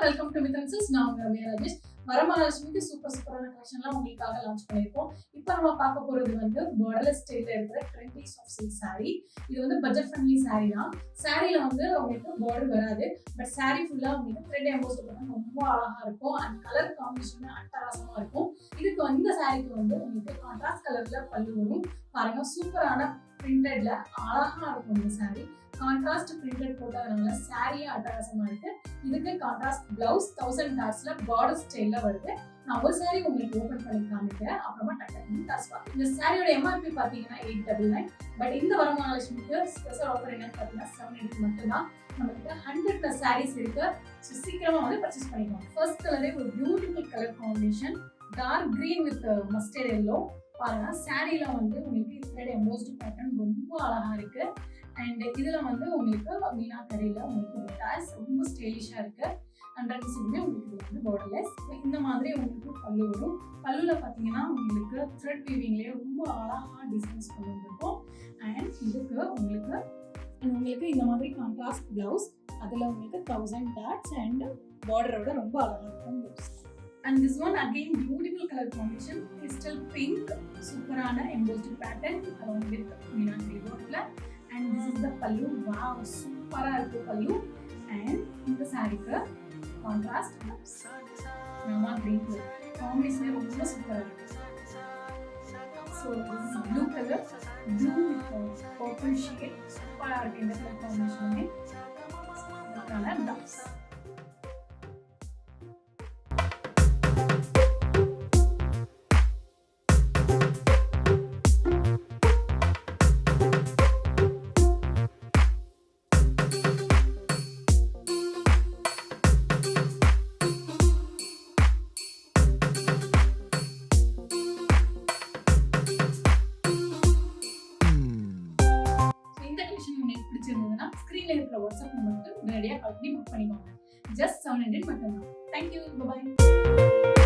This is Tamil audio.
Welcome to மித்ரன்சஸ். நான் உங்க ரம்யா ராஜேஷ். வரமகாலட்சுமிக்கு சூப்பரான கலெக்ஷன்லாம் உங்களுக்காக லான்ச் பண்ணியிருக்கோம். இப்போ நம்ம பார்க்க போறது வந்து பார்டர்லெஸ் ஸ்டைல்ல இருக்கிற ட்ரெண்டி சாஃப்ட் சில்க் saree. இது வந்து பட்ஜெட் ஃப்ரெண்ட்லி saree தான். சாரீல வந்து உங்களுக்கு பார்டர் வராது, பட் saree ஃபுல்லா உங்களுக்கு த்ரெட் எம்போஸ்ட் பண்ணா ரொம்ப அழகா இருக்கும். அண்ட் கலர் காம்பினேஷன் அட்டகாசமா இருக்கும். இதுக்கு வந்து இந்த சாரீக்கு வந்து உங்களுக்கு கான்ட்ராஸ்ட் கலர்ல பல்லு வரும். பாருங்க, சூப்பரான பிரிண்டட்ல அழகா இருக்கும் இந்த saree. கான்ட்ராஸ்ட் பிரிண்டட் போட்டதுனால சாரியே அட்டகாசமா இருக்கு. இதுக்கு கான்ட்ராஸ்ட் பிளவுஸ் 1000 டாட்ஸ்ல பார்டர் ஸ்டைல்ல வருது. நான் ஒரு சாரி உங்களுக்கு ஓபன் பண்ணி காமிக்கிறேன், அப்புறமா டக்கு டாட்ஸ் பார்க்கலாம். இந்த சாரியோட எம்ஆர்பி பாத்தீங்கன்னா 899. பட் இந்த வரமகாலட்சுமிக்கு ஸ்பெஷல் ஆஃபர் என்னன்னு பாத்தீங்கன்னா 780 மட்டும்தான். நம்மகிட்ட 100+ சாரீஸ் இருக்கு. ஸோ சீக்கிரமா வந்து பர்ச்சேஸ் பண்ணிக்கலாம். ஃபர்ஸ்ட் கலரே ஒரு beautiful colour combination, dark green with mustard yellow. பாருங்க, சாரியில வந்து உங்களுக்கு த்ரெட் எம்போஸ்ட் பேட்டர்ன் ரொம்ப அழகா இருக்கு. அண்ட் இதுல வந்து உங்களுக்கு மீனா கரையில உங்களுக்கு புட்டாஸ் ரொம்ப ஸ்டைலிஷா இருக்கு. அண்ட் ரெண்டுமே உங்களுக்கு வந்து பார்டர்லெஸ். இந்த மாதிரி உங்களுக்கு பல்லு வரும். பல்லுல பாத்தீங்கன்னா உங்களுக்கு த்ரெட் வீவிங்லயே ரொம்ப அழகா டிசைன்ஸ் கொண்டு வந்திருக்கும். அண்ட் இதுக்கு உங்களுக்கு இந்த மாதிரி கான்ட்ராஸ்ட் பிளவுஸ், அதுல உங்களுக்கு 1000 டாட்ஸ் அண்ட் பார்டரோட ரொம்ப அழகா இருக்கும் blouse. And this one again beautiful color combination, crystal pink, superana embossed pattern along with meenakari work. And this is the pallu. Wow, super irukku pallu. And in the saree ku contrast rama green color combination romba super irukku. So this is blue color, blue with purple shade, super irukku in the color combination. Color dots. பிடிச்சிருந்ததுன்னா ஸ்கிரீன்ல இருக்கிற வாட்ஸ்அப் நம்பருக்கு உடனடியாக கால் பண்ணி புக் பண்ணிக்கோங்க. ஜஸ்ட் 700 மட்டும்தான். தேங்க்யூ, பாய்.